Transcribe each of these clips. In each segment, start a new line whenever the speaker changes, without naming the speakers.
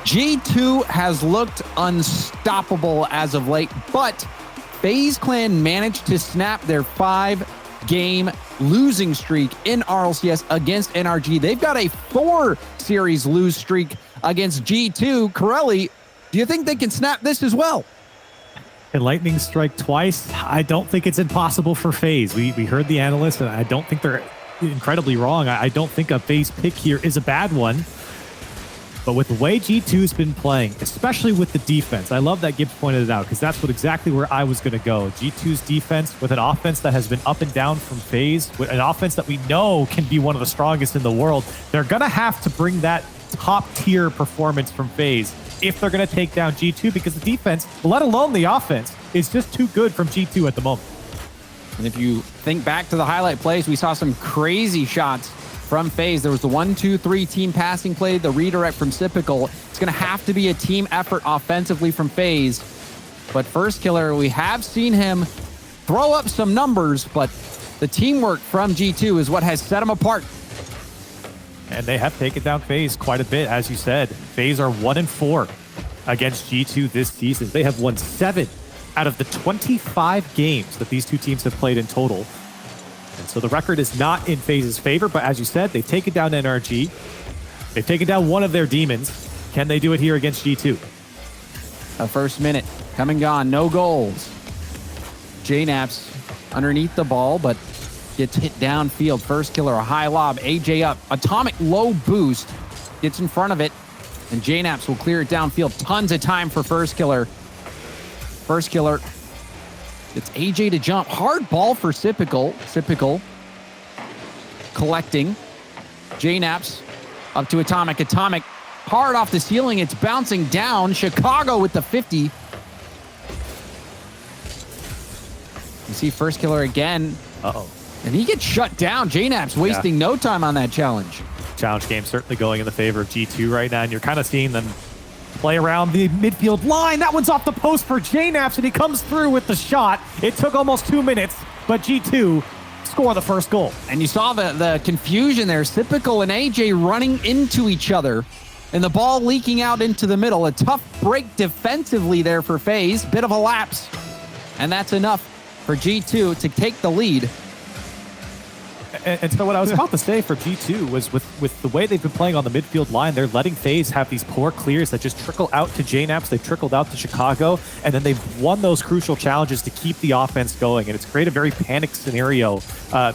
G2 has looked unstoppable as of late, but FaZe Clan managed to snap their 5-game losing streak in RLCS against NRG. They've got a 4-series lose streak against G2. Corelli, do you think they can snap this as well?
Can lightning strike twice? I don't think it's impossible for FaZe. We heard the analysts, and I don't think they're incredibly wrong. I don't think a FaZe pick here is a bad one. But with the way G2's been playing, especially with the defense, I love that Gibbs pointed it out because that's exactly where I was going to go. G2's defense with an offense that has been up and down from FaZe, with an offense that we know can be one of the strongest in the world. They're going to have to bring that top-tier performance from FaZe if they're going to take down G2 because the defense, let alone the offense, is just too good from G2 at the moment.
And if you think back to the highlight plays, we saw some crazy shots from FaZe. There was the 1-2-3 team passing play, the redirect from Sypical. It's going to have to be a team effort offensively from FaZe. But First Killer, we have seen him throw up some numbers, but the teamwork from G2 is what has set them apart.
And they have taken down FaZe quite a bit, as you said. FaZe are 1-4 against G2 this season. They have won 7 out of the 25 games that these two teams have played in total. And so the record is not in FaZe's favor, but as you said, they've taken down NRG. They've taken down one of their demons. Can they do it here against G2?
A first minute, come and gone, no goals. JNaps underneath the ball, but gets hit downfield. First Killer, a high lob, AJ up. Atomic low boost, gets in front of it, and JNaps will clear it downfield. Tons of time for First Killer. First Killer, it's AJ to jump. Hard ball for Sypical. Sypical collecting. JNaps up to Atomic. Atomic hard off the ceiling. It's bouncing down. Chicago with the 50. You see First Killer again.
Uh-oh.
And he gets shut down. JNaps wasting no time on that challenge.
Challenge game certainly going in the favor of G2 right now, and you're kind of seeing them play around the midfield line. That one's off the post for JNaps, and he comes through with the shot. It took almost 2 minutes, but G2 score the first goal.
And you saw the confusion there. Sypical and AJ running into each other, and the ball leaking out into the middle. A tough break defensively there for FaZe. Bit of a lapse, and that's enough for G2 to take the lead.
And so what I was about to say for G2 was with the way they've been playing on the midfield line, they're letting FaZe have these poor clears that just trickle out to JNaps. They've trickled out to Chicago, and then they've won those crucial challenges to keep the offense going. And it's created a very panicked scenario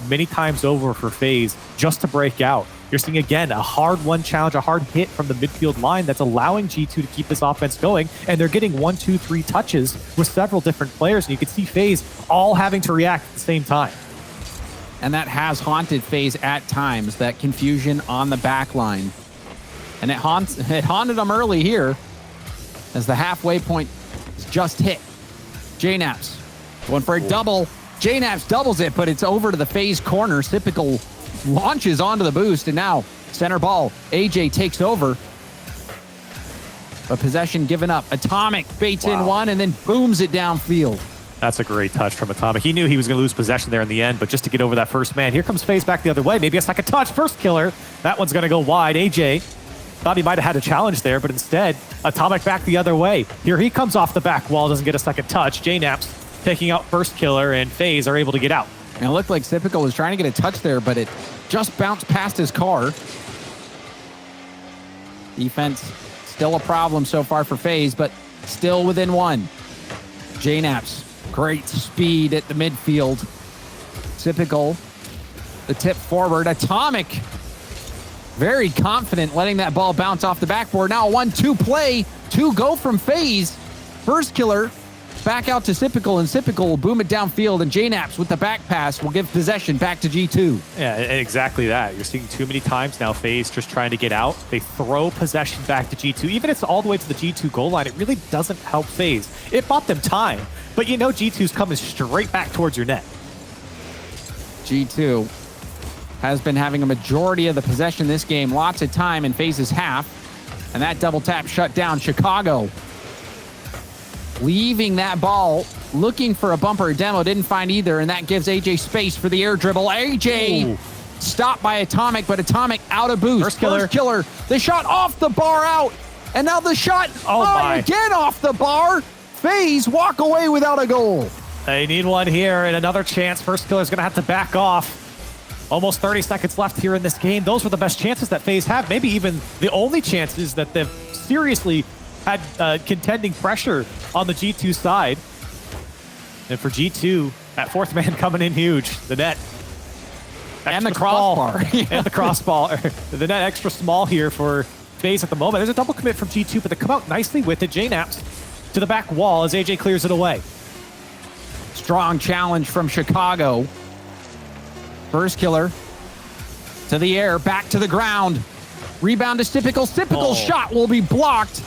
many times over for FaZe just to break out. You're seeing, again, a hard-won challenge, a hard hit from the midfield line that's allowing G2 to keep this offense going, and they're getting 1, 2, 3 touches with several different players, and you can see FaZe all having to react at the same time.
And that has haunted FaZe at times, that confusion on the back line. And it haunted them early here as the halfway point is just hit. JNaps going for a double. JNaps doubles it, but it's over to the FaZe corner. Sypical launches onto the boost, and now center ball. AJ takes over. A possession given up. Atomic baits in one and then booms it downfield.
That's a great touch from Atomic. He knew he was going to lose possession there in the end, but just to get over that first man. Here comes FaZe back the other way. Maybe a second touch. First Killer. That one's going to go wide. AJ thought he might have had a challenge there, but instead, Atomic back the other way. Here he comes off the back wall. Doesn't get a second touch. JNaps taking out First Killer, and FaZe are able to get out.
And it looked like Sypical was trying to get a touch there, but it just bounced past his car. Defense still a problem so far for FaZe, but still within one. JNaps. Great speed at the midfield. Sypical, the tip forward. Atomic, very confident, letting that ball bounce off the backboard. Now a 1-2 play. 2 go from FaZe. First Killer back out to Sypical, and Sypical will boom it downfield, and JNaps with the back pass will give possession back to G2.
Yeah, exactly that. You're seeing too many times now FaZe just trying to get out. They throw possession back to G2. Even if it's all the way to the G2 goal line, it really doesn't help FaZe. It bought them time, but you know G2's coming straight back towards your net.
G2 has been having a majority of the possession this game. Lots of time in FaZe's half, and that double tap shut down Chicago. Leaving that ball, looking for a bumper demo, didn't find either, and that gives AJ space for the air dribble. AJ stopped by Atomic, but Atomic out of boost.
First Killer.
The shot off the bar out. And now the shot.
Oh, my.
Again off the bar. FaZe walk away without a goal.
They need one here and another chance. First killer's going to have to back off. Almost 30 seconds left here in this game. Those were the best chances that FaZe have. Maybe even the only chances that they've seriously had contending pressure on the G2 side. And for G2, that fourth man coming in huge. The net.
And the crossbar.
And the crossbar. The net extra small here for FaZe at the moment. There's a double commit from G2, but they come out nicely with it. JNaps to the back wall as AJ clears it away.
Strong challenge from Chicago. First killer to the air, back to the ground. Rebound to Stipical. Stipical's shot will be blocked.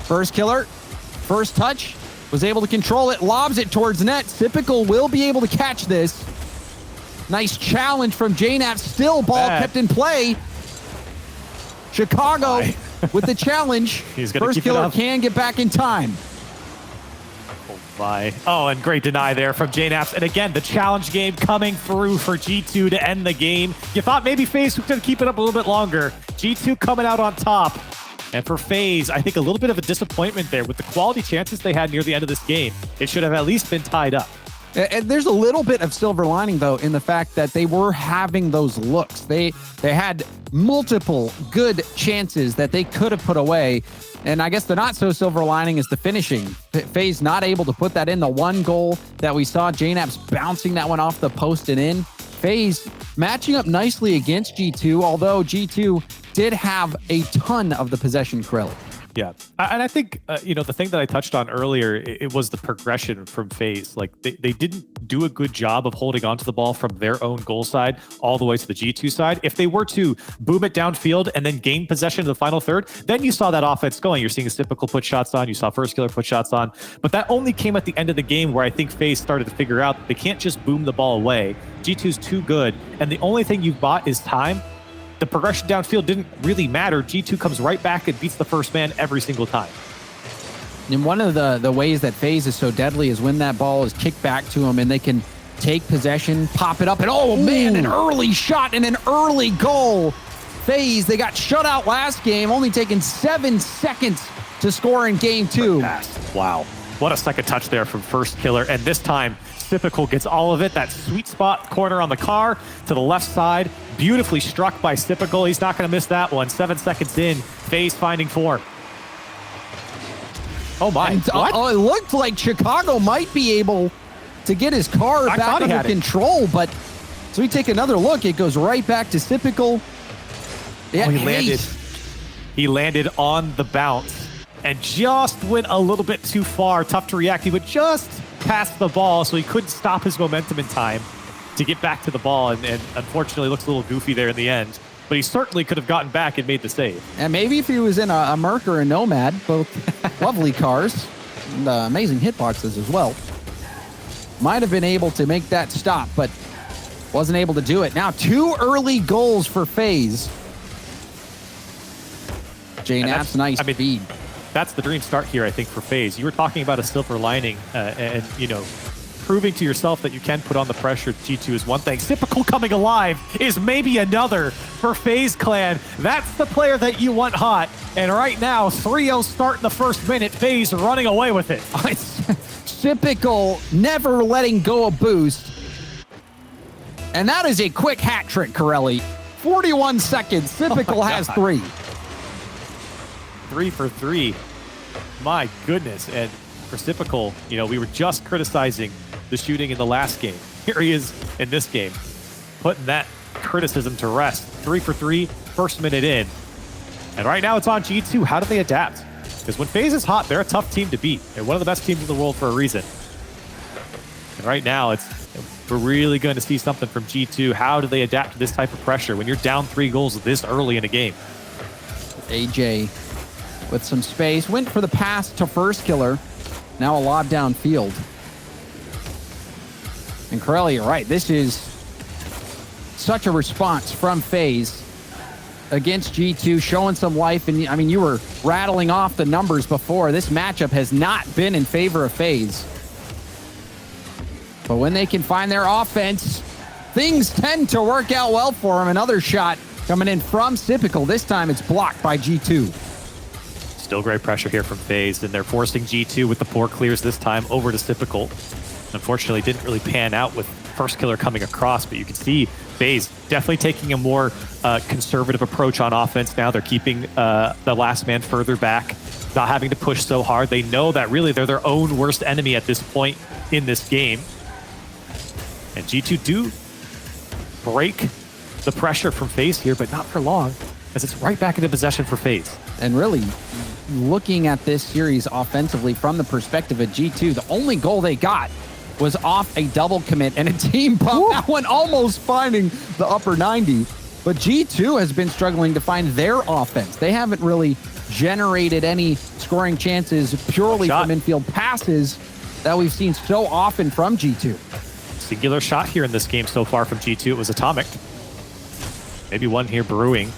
First killer, first touch, was able to control it, lobs it towards net. Stipical will be able to catch this. Nice challenge from JNaps. Still ball kept in play. Chicago with the challenge. First killer can get back in time.
Oh, and great deny there from JNaps. And again, the challenge game coming through for G2 to end the game. You thought maybe FaZe was going to keep it up a little bit longer. G2 coming out on top. And for FaZe, I think a little bit of a disappointment there with the quality chances they had near the end of this game. It should have at least been tied up.
And there's a little bit of silver lining, though, in the fact that they were having those looks. They had multiple good chances that they could have put away. And I guess the not so silver lining is the finishing. FaZe not able to put that in. The one goal that we saw, JNaps bouncing that one off the post and in. FaZe matching up nicely against G2, although G2 did have a ton of the possession, Krill.
Yeah, and I think, the thing that I touched on earlier, it was the progression from FaZe. Like, they didn't do a good job of holding onto the ball from their own goal side all the way to the G2 side. If they were to boom it downfield and then gain possession of the final third, then you saw that offense going. You're seeing a typical put shots on. You saw First Killer put shots on. But that only came at the end of the game where I think FaZe started to figure out that they can't just boom the ball away. G2's too good, and the only thing you've bought is time. The progression downfield didn't really matter. G2 comes right back and beats the first man every single time.
And one of the ways that FaZe is so deadly is when that ball is kicked back to them and they can take possession, pop it up, and man, an early shot and an early goal. FaZe, they got shut out last game, only taking 7 seconds to score in game 2.
Wow. What a second touch there from First Killer. And this time, Typical gets all of it. That sweet spot corner on the car to the left side. Beautifully struck by Typical. He's not going to miss that one. 7 seconds in, FaZe finding 4. Oh my.
It looked like Chicago might be able to get his car back under control, but so we take another look. It goes right back to Typical. Yeah,
he landed on the bounce and just went a little bit too far. Tough to react. He would just pass the ball, so he couldn't stop his momentum in time to get back to the ball, and unfortunately looks a little goofy there in the end. But he certainly could have gotten back and made the save.
And maybe if he was in a Merc or a Nomad, both lovely cars, and amazing hitboxes as well, might have been able to make that stop, but wasn't able to do it. Now 2 early goals for FaZe. JNaps, nice speed.
That's the dream start here, I think, for FaZe. You were talking about a silver lining, and proving to yourself that you can put on the pressure. G2 is one thing. Typical coming alive is maybe another for FaZe Clan. That's the player that you want hot. And right now, 3-0 start in the first minute. FaZe running away with it.
Typical, never letting go of boost. And that is a quick hat trick, Corelli. 41 seconds. Typical has 3.
3 for 3. My goodness. And for Typical, we were just criticizing the shooting in the last game. Here he is in this game, putting that criticism to rest. 3 for 3, first minute in. And right now it's on G2. How do they adapt? Because when FaZe is hot, they're a tough team to beat. They're one of the best teams in the world for a reason. And right now, we're really going to see something from G2. How do they adapt to this type of pressure when you're down 3 goals this early in a game?
AJ with some space, went for the pass to First Killer. Now a lob downfield. And Corelli, you're right. This is such a response from FaZe against G2, showing some life. And I mean, you were rattling off the numbers before. This matchup has not been in favor of FaZe. But when they can find their offense, things tend to work out well for them. Another shot coming in from Typical. This time it's blocked by G2.
Still great pressure here from FaZe, and they're forcing G2 with the 4 clears this time over to Typical. Unfortunately, didn't really pan out with first killer coming across, but you can see FaZe definitely taking a more conservative approach on offense now. They're keeping the last man further back, not having to push so hard. They know that really they're their own worst enemy at this point in this game. And G2 do break the pressure from FaZe here, but not for long, as it's right back into possession for FaZe.
And really, looking at this series offensively from the perspective of G2, the only goal they got was off a double commit and a team pump. That one almost finding the upper 90. But G2 has been struggling to find their offense. They haven't really generated any scoring chances purely from infield passes that we've seen so often from G2.
Singular shot here in this game so far from G2. It was Atomic. Maybe one here brewing.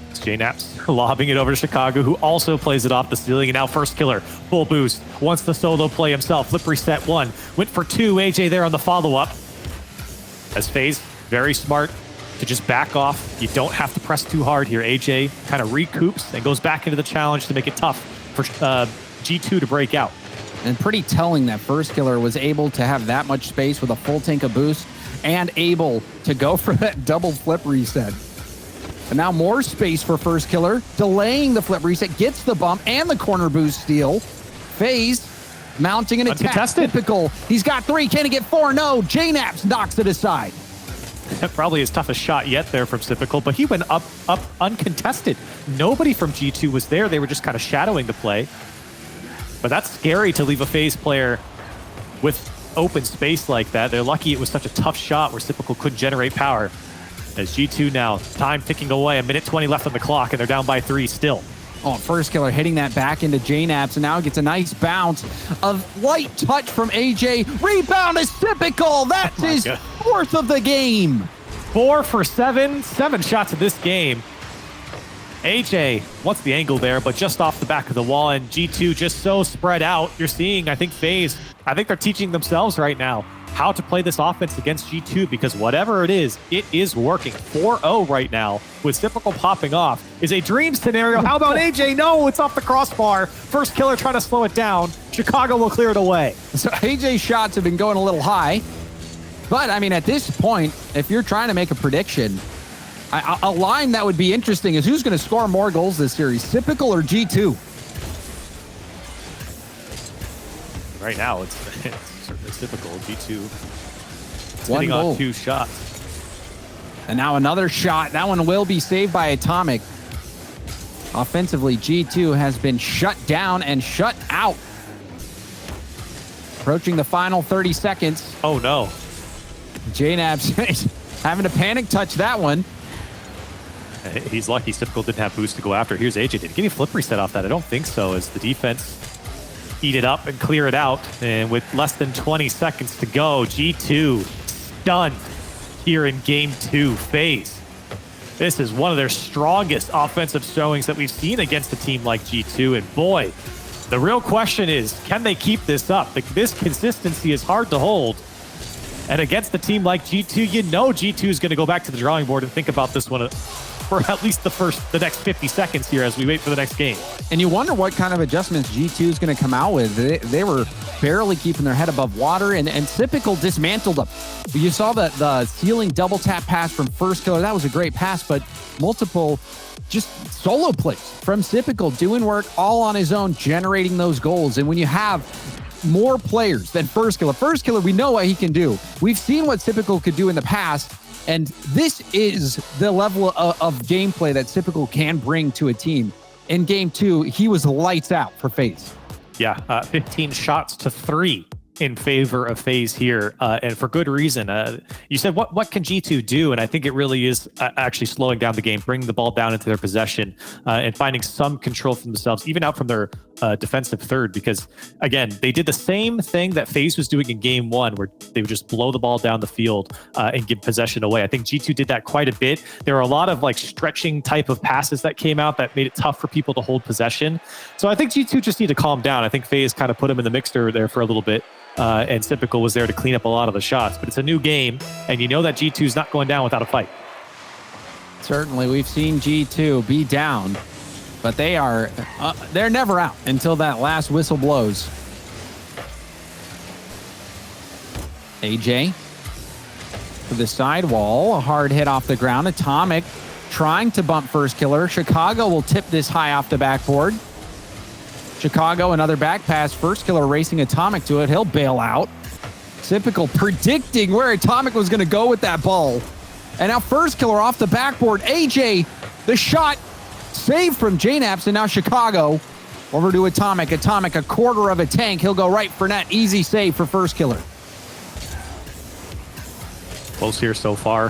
It's JNaps lobbing it over to Chicago, who also plays it off the ceiling. And now first killer, full boost. Wants the solo play himself. Flip reset 1. Went for 2. AJ there on the follow-up. As FaZe, very smart to just back off. You don't have to press too hard here. AJ kind of recoups and goes back into the challenge to make it tough for G2 to break out.
And pretty telling that first killer was able to have that much space with a full tank of boost and able to go for that double flip reset. And now more space for first killer, delaying the flip reset, gets the bump and the corner boost steal. FaZe mounting an attack. Typical. He's got 3. Can he get 4? No. JNaps knocks it aside.
Probably his toughest shot yet there from Typical, but he went up uncontested. Nobody from G2 was there. They were just kind of shadowing the play. But that's scary to leave a FaZe player with open space like that. They're lucky it was such a tough shot where Typical couldn't generate power. As G2 now, time ticking away, 1:20 left on the clock, and they're down by 3 still.
Oh, first killer hitting that back into JNaps, and now gets a nice bounce. A light touch from AJ. Rebound is Typical. That's his 4th of the game.
4 for 7. 7 shots in this game. AJ wants the angle there, but just off the back of the wall, and G2 just so spread out. You're seeing, I think, FaZe, I think they're teaching themselves right now how to play this offense against G2, because whatever it is working. 4-0 right now with Typical popping off is a dream scenario. How about AJ? No, it's off the crossbar. First killer trying to slow it down. Chicago will clear it away.
So AJ's shots have been going a little high, but I mean, at this point, if you're trying to make a prediction, a line that would be interesting is who's going to score more goals this series, Typical or G2?
Right now, it's certainly Typical. G2
One goal.
On 2 shots.
And now another shot. That one will be saved by Atomic. Offensively, G2 has been shut down and shut out. Approaching the final 30 seconds.
Oh, no.
JNaps having to panic touch that one.
He's lucky Typical didn't have boost to go after. Here's AJ. Did he get any flip reset off that? I don't think so, as the defense eat it up and clear it out. And with less than 20 seconds to go, G2 stunned here in game 2. FaZe. This is one of their strongest offensive showings that we've seen against a team like G2. And boy, the real question is, can they keep this up? This consistency is hard to hold. And against a team like G2, you know G2 is going to go back to the drawing board and think about this one for at least the next 50 seconds here as we wait for the next game.
And you wonder what kind of adjustments G2 is going to come out with. They were barely keeping their head above water, and Typical dismantled them. You saw the ceiling double tap pass from first killer. That was a great pass, but multiple just solo plays from Typical, doing work all on his own, generating those goals. And when you have more players than first killer, we know what he can do. We've seen what Typical could do in the past, and this is the level of gameplay that Typical can bring to a team. In game 2, he was lights out for FaZe.
Yeah, 15 shots to 3 in favor of FaZe here, and for good reason. You said, what can G2 do? And I think it really is actually slowing down the game, bringing the ball down into their possession, and finding some control for themselves, even out from their defensive third, because again, they did the same thing that FaZe was doing in game 1, where they would just blow the ball down the field and give possession away. I think G2 did that quite a bit. There were a lot of like stretching type of passes that came out that made it tough for people to hold possession. So I think G2 just need to calm down. I think FaZe kind of put him in the mixer there for a little bit. And Typical was there to clean up a lot of the shots. But it's a new game, and you know that G2 is not going down without a fight.
Certainly, we've seen G2 be down But they're never out until that last whistle blows. AJ to the sidewall, a hard hit off the ground. Atomic trying to bump first killer. Chicago will tip this high off the backboard. Chicago, another back pass. First killer racing Atomic to it. He'll bail out. Typical predicting where Atomic was going to go with that ball. And now first killer off the backboard. AJ, the shot saved from JNaps, and now Chicago over to Atomic. Atomic, a quarter of a tank. He'll go right for net. Easy save for first killer.
Close here so far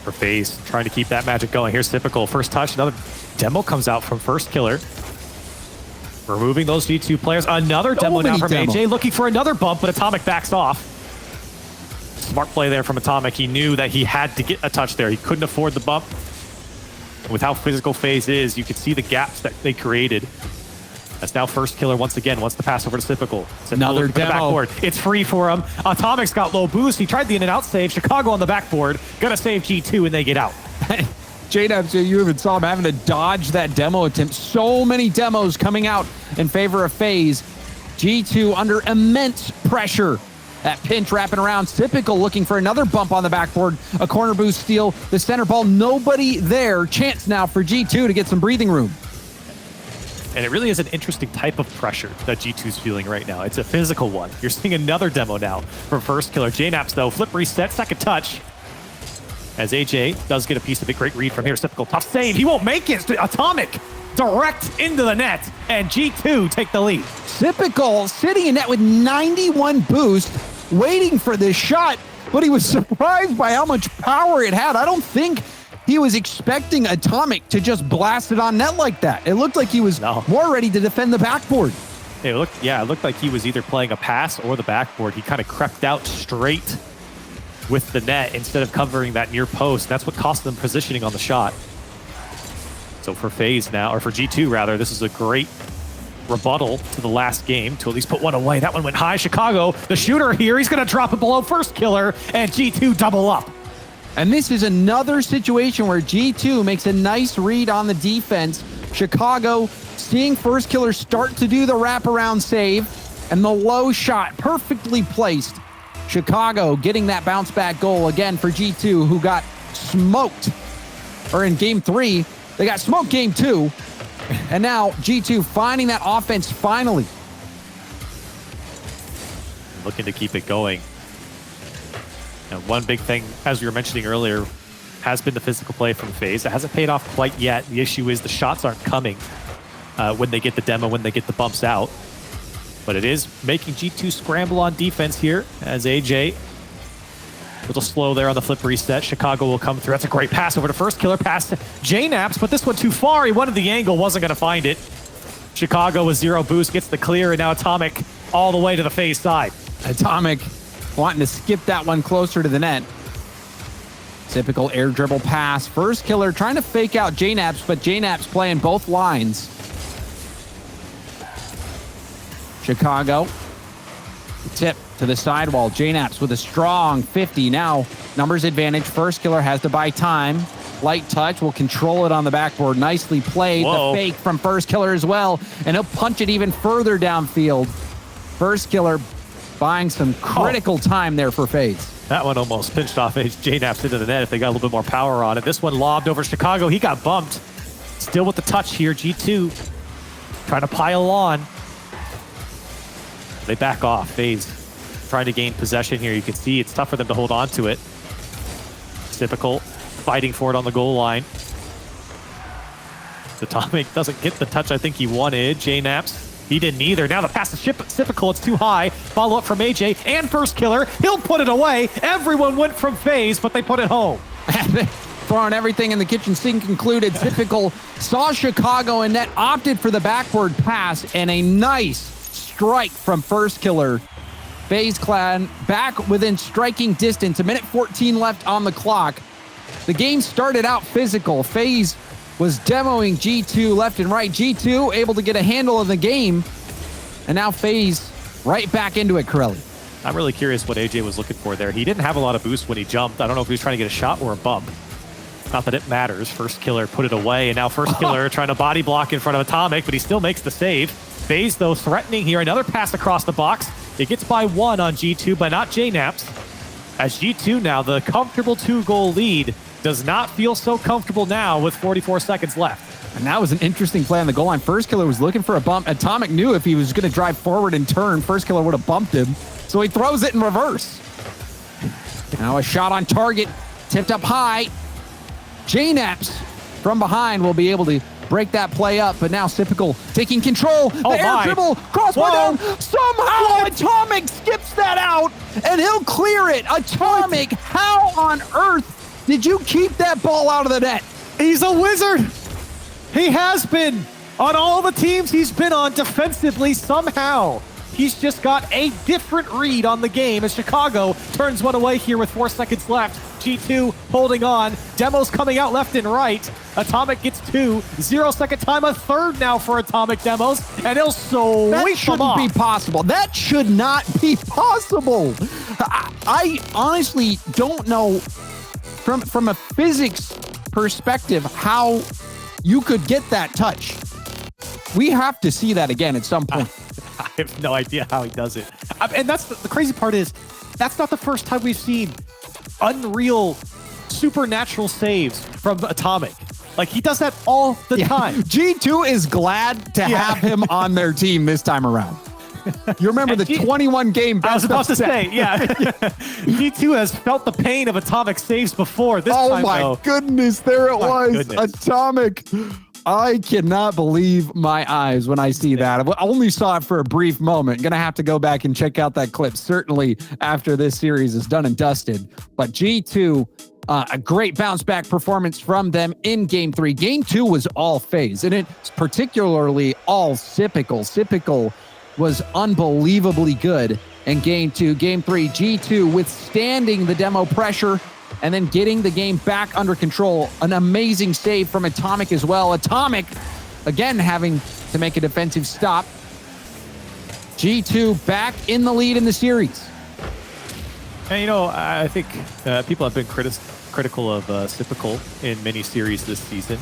for FaZe, trying to keep that magic going. Here's typical. First touch, another demo comes out from first killer. Removing those G2 players. Another demo now from AJ, looking for another bump, but Atomic backs off. Smart play there from Atomic. He knew that he had to get a touch there. He couldn't afford the bump. With how physical FaZe is, you could see the gaps that they created. That's now first killer once again, wants to pass over to Typical.
Another demo.
Backboard. It's free for him. Atomic's got low boost. He tried the in and out save. Chicago on the backboard. Gonna save G2 and they get out.
JDubs, you even saw him having to dodge that demo attempt. So many demos coming out in favor of FaZe. G2 under immense pressure. That pinch wrapping around. Typical looking for another bump on the backboard. A corner boost steal. The center ball, nobody there. Chance now for G2 to get some breathing room.
And it really is an interesting type of pressure that G2's feeling right now. It's a physical one. You're seeing another demo now from first killer. JNaps though, flip reset, second touch. As AJ does get a piece of it. Great read from here. Typical tough save. He won't make it. Atomic direct into the net. And G2 take the lead.
Typical sitting in net with 91 boost, waiting for this shot, but he was surprised by how much power it had. I don't think he was expecting Atomic to just blast it on net like that. It looked like he was more ready to defend the backboard.
It looked like he was either playing a pass or the backboard. He kind of crept out straight with the net instead of covering that near post. That's what cost them positioning on the shot. So for FaZe now, or for G2 rather, this is a great rebuttal to the last game to at least put one away. That one went high. Chicago, the shooter here, he's going to drop it below first killer, and G2 double up.
And this is another situation where G2 makes a nice read on the defense. Chicago seeing first killer start to do the wraparound save, and the low shot perfectly placed. Chicago getting that bounce back goal again for G2, who got smoked. Or in game 3, they got smoked game 2. And now G2 finding that offense finally.
Looking to keep it going. And one big thing, as we were mentioning earlier, has been the physical play from FaZe. It hasn't paid off quite yet. The issue is the shots aren't coming when they get the demo, when they get the bumps out. But it is making G2 scramble on defense here as AJ, a little slow there on the flip reset. Chicago will come through. That's a great pass over to first killer. Pass to JNaps, but this one too far. He wanted the angle, wasn't going to find it. Chicago with zero boost gets the clear, and now Atomic all the way to the FaZe side.
Atomic wanting to skip that one closer to the net. Typical air dribble pass. First killer trying to fake out JNaps, but JNaps playing both lines. Chicago, tip to the sidewall. JNaps with a strong 50. Now, numbers advantage. First killer has to buy time. Light touch will control it on the backboard. Nicely played.
Whoa.
The fake from first killer as well. And he'll punch it even further downfield. First killer buying some critical time there for FaZe.
That one almost pinched off JNaps into the net if they got a little bit more power on it. This one lobbed over Chicago. He got bumped. Still with the touch here. G2 trying to pile on. They back off. FaZe trying to gain possession here. You can see it's tough for them to hold on to it. Typical fighting for it on the goal line. Atomic doesn't get the touch I think he wanted. JNaps, he didn't either. Now the pass to Typical, it's too high. Follow up from AJ and first killer. He'll put it away. Everyone went from FaZe, but they put it home.
Throwing everything in the kitchen sink included. Typical saw Chicago and net, opted for the backward pass, and a nice strike from first killer. FaZe clan back within striking distance. A minute 14 left on the clock. The game started out physical. FaZe was demoing G2 left and right. G2 able to get a handle of the game. And now FaZe right back into it, Corelli.
I'm really curious what AJ was looking for there. He didn't have a lot of boost when he jumped. I don't know if he was trying to get a shot or a bump. Not that it matters. First killer put it away, and now first killer trying to body block in front of Atomic, but he still makes the save. FaZe, though, threatening here. Another pass across the box. It gets by 1 on G2, but not JNaps. As G2 now, the comfortable 2-goal lead, does not feel so comfortable now with 44 seconds left.
And that was an interesting play on the goal line. First killer was looking for a bump. Atomic knew if he was going to drive forward and turn, first killer would have bumped him. So he throws it in reverse. Now a shot on target, tipped up high. JNaps from behind will be able to break that play up, but now Typical taking control. The air dribble, crossbar down. Somehow Atomic skips that out, and he'll clear it. Atomic, how on earth did you keep that ball out of the net?
He's a wizard. He has been on all the teams he's been on defensively somehow. He's just got a different read on the game as Chicago turns one away here with 4 seconds left. G2 holding on. Demos coming out left and right. Atomic gets 2. 0-second time, a third now for Atomic Demos, and he'll sweep them off.
That shouldn't be possible. That should not be possible. I honestly don't know from a physics perspective how you could get that touch. We have to see that again at some point.
I have no idea how he does it. And that's the crazy part is, that's not the first time we've seen unreal, supernatural saves from Atomic. Like, he does that all the time.
G2 is glad to have him on their team this time around. You remember the 21-game best
I was about to
set.
say, G2 has felt the pain of Atomic saves before. This time,
my goodness, there it was. Atomic. I cannot believe my eyes when I see that. I only saw it for a brief moment. Gonna have to go back and check out that clip, certainly after this series is done and dusted. But G2, a great bounce back performance from them in Game 3. Game 2 was all FaZe, and it's particularly all Typical. Typical was unbelievably good in Game 2. Game 3, G2 withstanding the demo pressure and then getting the game back under control. An amazing save from Atomic as well. Atomic, again, having to make a defensive stop. G2 back in the lead in the series.
And, you know, I think people have been critical of Typical in many series this season.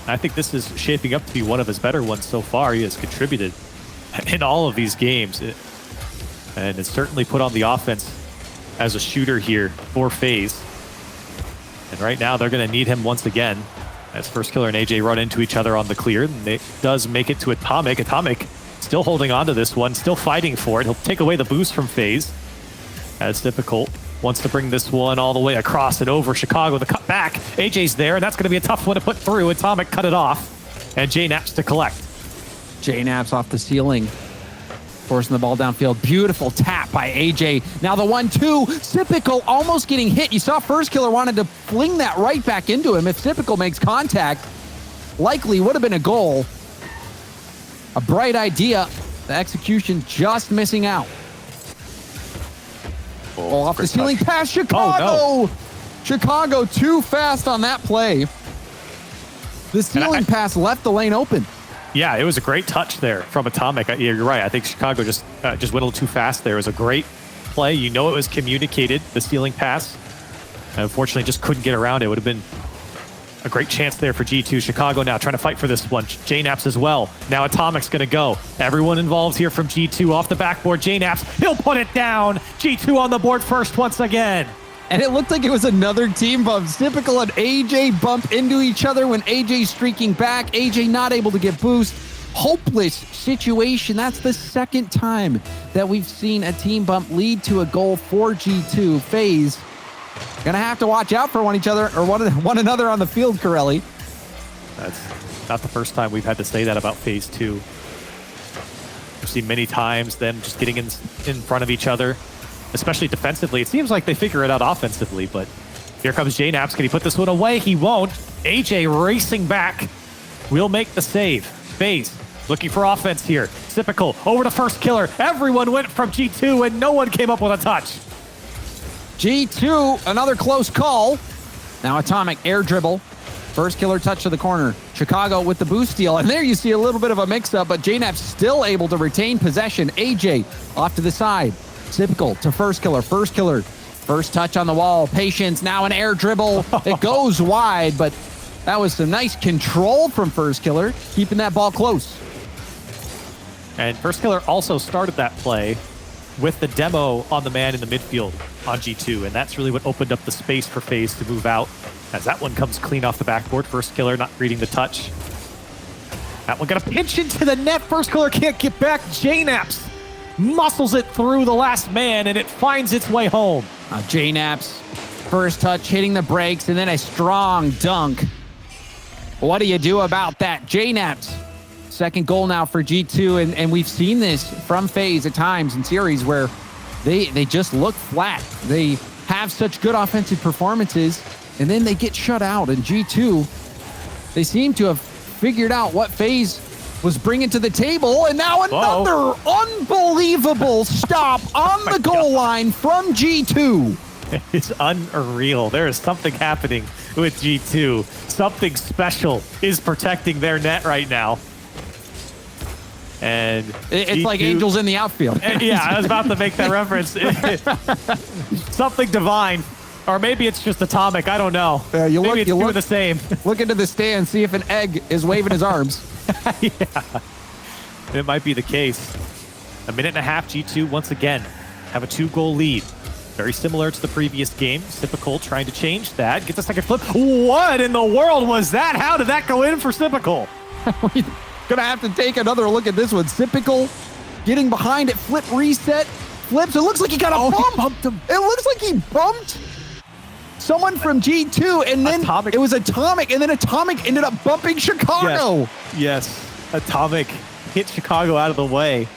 I think this is shaping up to be one of his better ones so far. He has contributed in all of these games. And it's certainly put on the offense as a shooter here for FaZe. And right now, they're going to need him once again as first killer and AJ run into each other on the clear. And it does make it to Atomic. Atomic still holding on to this one, still fighting for it. He'll take away the boost from FaZe as Typical wants to bring this one all the way across and over Chicago. The cut back. AJ's there, and that's going to be a tough one to put through. Atomic cut it off, and JNaps to collect.
JNaps off the ceiling, forcing the ball downfield. Beautiful tap by AJ. Now the 1-2. Typical almost getting hit. You saw first killer wanted to fling that right back into him. If Typical makes contact, likely would have been a goal. A bright idea. The execution just missing out. Oh, off the ceiling pass, Chicago.
Oh, no.
Chicago too fast on that play. The ceiling pass left the lane open.
Yeah, it was a great touch there from Atomic. Yeah, you're right. I think Chicago just went a little too fast there. It was a great play. You know it was communicated, the ceiling pass. And unfortunately, just couldn't get around it. It would have been a great chance there for G2. Chicago now trying to fight for this one. JNaps as well. Now Atomic's going to go. Everyone involved here from G2 off the backboard. JNaps, he'll put it down. G2 on the board first once again.
And it looked like it was another team bump. Typical and AJ bump into each other when AJ's streaking back. AJ not able to get boost. Hopeless situation. That's the second time that we've seen a team bump lead to a goal for G2. FaZe gonna have to watch out for one another on the field, Corelli.
That's not the first time we've had to say that about FaZe 2. We've seen many times them just getting in front of each other, especially defensively. It seems like they figure it out offensively, but here comes JNaps. Can he put this one away? He won't. AJ racing back. Will make the save. FaZe looking for offense here. Typical over to first killer. Everyone went from G2 and no one came up with a touch.
G2, another close call. Now Atomic air dribble. First killer touch to the corner. Chicago with the boost steal. And there you see a little bit of a mix-up, but JNaps still able to retain possession. AJ off to the side. Typical to first killer. First killer First touch on the wall. Patience, now an air dribble. It goes wide, but that was some nice control from First Killer, keeping that ball close.
And First Killer also started that play with the demo on the man in the midfield on G2, and that's really what opened up the space for FaZe to move out. As that one comes clean off the backboard, First Killer not reading the touch. That one got a pinch into the net. First Killer can't get back. JNaps muscles it through the last man, and it finds its way home.
JNaps, first touch hitting the brakes, and then a strong dunk. What do you do about that? JNaps, second goal now for G2, and we've seen this from FaZe at times in series where they just look flat. They have such good offensive performances, and then they get shut out. And G2, they seem to have figured out what FaZe was bringing to the table, and now another unbelievable stop on the goal line from G2.
It's unreal. There is something happening with G2. Something special is protecting their net right now. And
it's
G2,
like angels in the outfield.
Yeah, I was about to make that reference. Something divine. Or maybe it's just Atomic. I don't know.
You
maybe it's doing the same.
Look into the stand, see if an egg is waving his arms.
Yeah, it might be the case. A minute and a half, G2 once again have a 2-goal lead. Very similar to the previous game. Typical trying to change that. Gets a second flip. What in the world was that? How did that go in for Typical?
Gonna have to take another look at this one. Typical getting behind it, flip reset, flips. It looks like he got a bump.
He bumped him.
It looks like he bumped someone from G2, and then
Atomic.
It was Atomic, and then Atomic ended up bumping Chicago.
Yes. Atomic hit Chicago out of the way.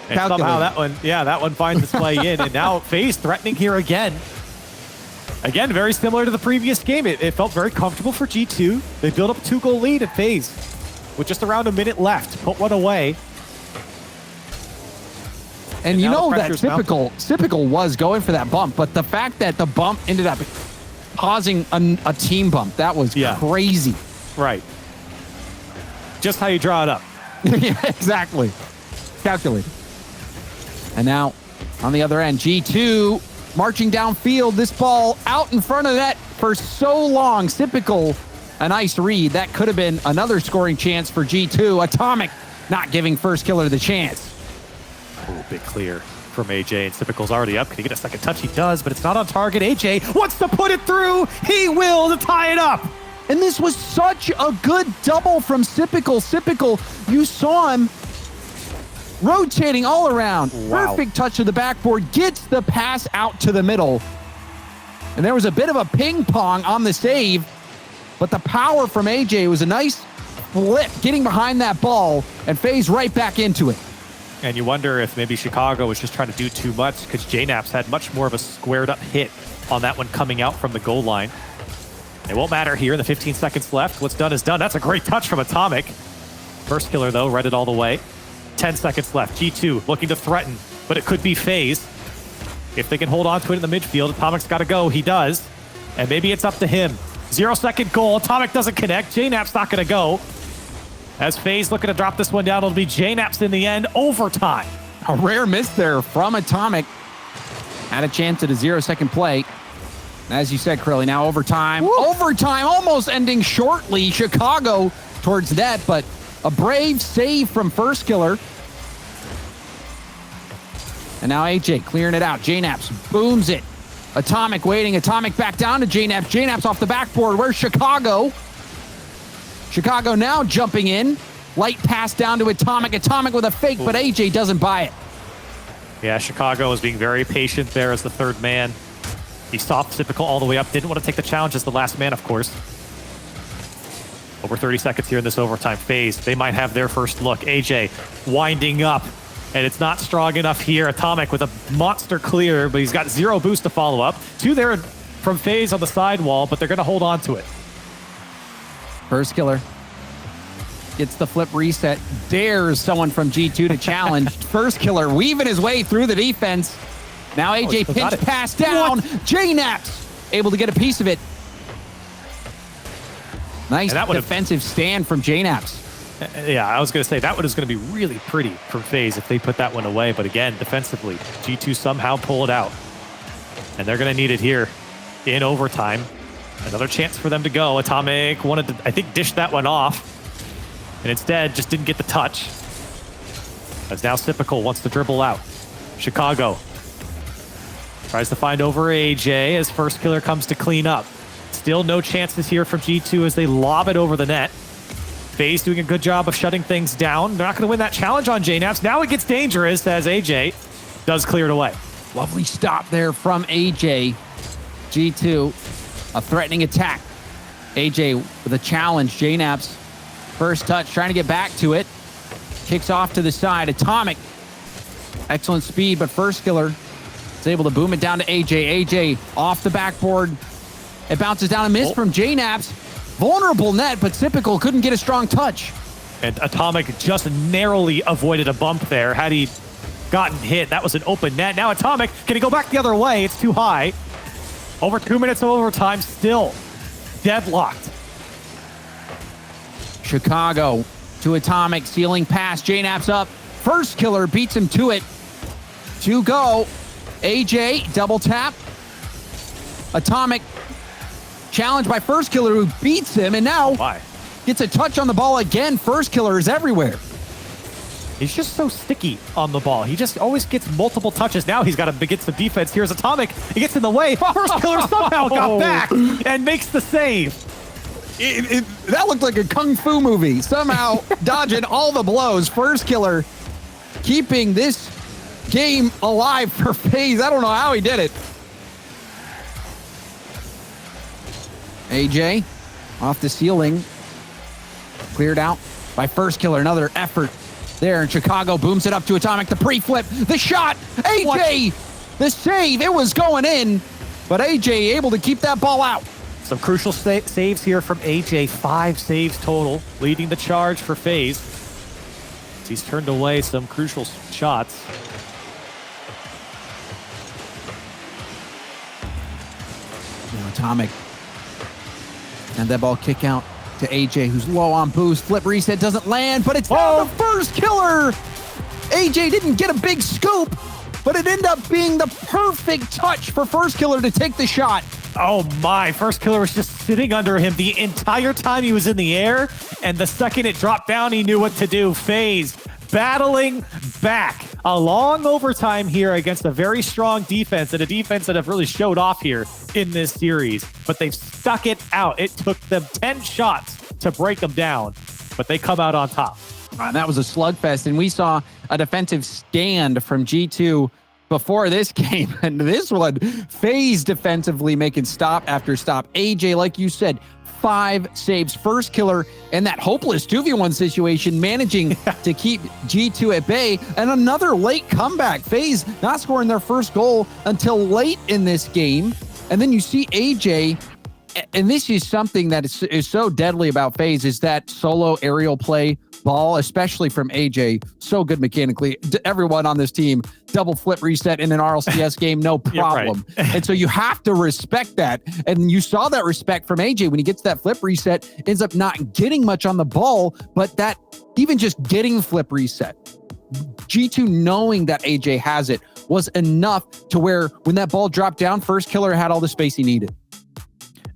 And somehow that one finds its way in. And now FaZe threatening here again. Again, very similar to the previous game. It felt very comfortable for G2. They built up a 2-goal lead at FaZe with just around a minute left. Put one away.
And you know that Typical was going for that bump, but the fact that the bump ended up causing a team bump, that was crazy.
Right. Just how you draw it up.
Yeah, exactly. Calculated. And now, on the other end, G2 marching downfield. This ball out in front of that for so long. Typical, a nice read. That could have been another scoring chance for G2. Atomic not giving First Killer the chance.
Oh, big clear from AJ, and Typical's already up. Can he get a second touch? He does, but it's not on target. AJ wants to put it through. He will to tie it up.
And this was such a good double from Typical. Typical, you saw him rotating all around.
Wow.
Perfect touch to the backboard, gets the pass out to the middle. And there was a bit of a ping pong on the save, but the power from AJ was a nice flip, getting behind that ball, and FaZe right back into it.
And you wonder if maybe Chicago was just trying to do too much, because JNaps had much more of a squared up hit on that one coming out from the goal line. It won't matter here in the 15 seconds left. What's done is done. That's a great touch from Atomic. First Killer, though, read it all the way. 10 seconds left. G2 looking to threaten, but it could be FaZe. If they can hold on to it in the midfield, Atomic's got to go. He does. And maybe it's up to him. 0-second goal. Atomic doesn't connect. JNaps not going to go. As FaZe looking to drop this one down, it'll be JNaps in the end. Overtime.
A rare miss there from Atomic. Had a chance at a 0-second play. As you said, Crilly, now overtime. Woo! Overtime almost ending shortly. Chicago towards net, but a brave save from First Killer. And now AJ clearing it out. JNaps booms it. Atomic waiting. Atomic back down to JNaps. JNaps off the backboard. Where's Chicago? Chicago now jumping in. Light pass down to Atomic. Atomic with a fake, but AJ doesn't buy it.
Yeah, Chicago was being very patient there as the third man. He stopped Typical all the way up. Didn't want to take the challenge as the last man, of course. Over 30 seconds here in this overtime phase. They might have their first look. AJ winding up, and it's not strong enough here. Atomic with a monster clear, but he's got 0 boost to follow up. 2 there from FaZe on the sidewall, but they're going to hold on to it.
First Killer gets the flip reset, dares someone from G2 to challenge. First Killer weaving his way through the defense. Now AJ pinch pass down. JNaps able to get a piece of it. Nice defensive stand from JNaps.
Yeah, I was going to say that one is going to be really pretty from FaZe if they put that one away. But again, defensively, G2 somehow pull it out. And they're going to need it here in overtime. Another chance for them to go. Atomic wanted to, I think, dish that one off. And instead, just didn't get the touch. As now Typical wants to dribble out. Chicago tries to find over AJ as First Killer comes to clean up. Still no chances here from G2 as they lob it over the net. FaZe doing a good job of shutting things down. They're not going to win that challenge on JNaps. Now it gets dangerous as AJ does clear it away.
Lovely stop there from AJ. G2, a threatening attack. AJ with a challenge. JNaps, first touch, trying to get back to it. Kicks off to the side. Atomic, excellent speed, but First Killer is able to boom it down to AJ. AJ off the backboard. It bounces down, a miss from JNaps. Vulnerable net, but Typical couldn't get a strong touch.
And Atomic just narrowly avoided a bump there. Had he gotten hit, that was an open net. Now Atomic, can he go back the other way? It's too high. Over 2 minutes of overtime, still deadlocked.
Chicago to Atomic, stealing pass. JNaps up. First Killer beats him to it. To go. AJ, double tap. Atomic, challenged by First Killer, who beats him, and now gets a touch on the ball again. First Killer is everywhere.
He's just so sticky on the ball. He just always gets multiple touches. Now he's got to get some defense. Here's Atomic. He gets in the way. First Killer somehow got back and makes the save.
That looked like a kung fu movie. Somehow dodging all the blows. First Killer keeping this game alive for FaZe. I don't know how he did it. AJ off the ceiling. Cleared out by First Killer. Another effort there in Chicago. Booms it up to Atomic. The pre-flip. The shot. AJ. The save. It was going in. But AJ able to keep that ball out.
Some crucial saves here from AJ. 5 saves total. Leading the charge for FaZe. He's turned away some crucial shots.
Atomic. And that ball kick out to AJ, who's low on boost. Flip reset doesn't land, but it's down to First Killer. AJ didn't get a big scoop, but it ended up being the perfect touch for First Killer to take the shot.
Oh my, First Killer was just sitting under him the entire time he was in the air, and the second it dropped down, he knew what to do. FaZe battling back. A long overtime here against a very strong defense, and a defense that have really showed off here in this series. But they've stuck it out. It took them 10 shots to break them down, but they come out on top.
That was a slugfest, and we saw a defensive stand from G2 before this game, and this one, FaZe defensively making stop after stop. AJ, like you said, 5 saves. First Killer in that hopeless 2v1 situation, managing to keep G2 at bay, and another late comeback. FaZe not scoring their first goal until late in this game. And then you see AJ, and this is something that is so deadly about FaZe, is that solo aerial play ball, especially from AJ. So good mechanically. Everyone on this team, double flip reset in an RLCS game, no problem. Right. And so you have to respect that. And you saw that respect from AJ when he gets that flip reset, ends up not getting much on the ball, but that even just getting flip reset, G2 knowing that AJ has it was enough to where when that ball dropped down, First Killer had all the space he needed.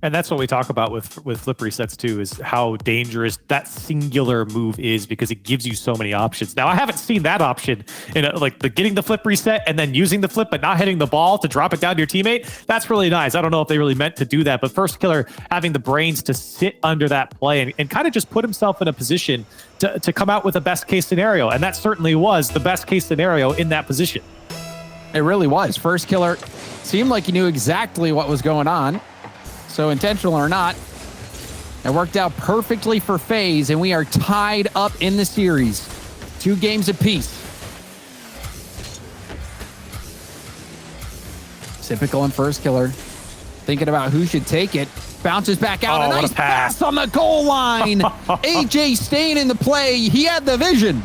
And that's what we talk about with flip resets too, is how dangerous that singular move is, because it gives you so many options. Now, I haven't seen that option in like the getting the flip reset and then using the flip but not hitting the ball to drop it down to your teammate. That's really nice. I don't know if they really meant to do that, but First Killer having the brains to sit under that play and kind of just put himself in a position to come out with a best case scenario. And that certainly was the best case scenario in that position.
It really was. First Killer seemed like he knew exactly what was going on. So intentional or not, it worked out perfectly for FaZe, and we are tied up in the series. 2 games apiece. Typical and First Killer thinking about who should take it. Bounces back out. A nice pass on the goal line. AJ staying in the play. He had the vision.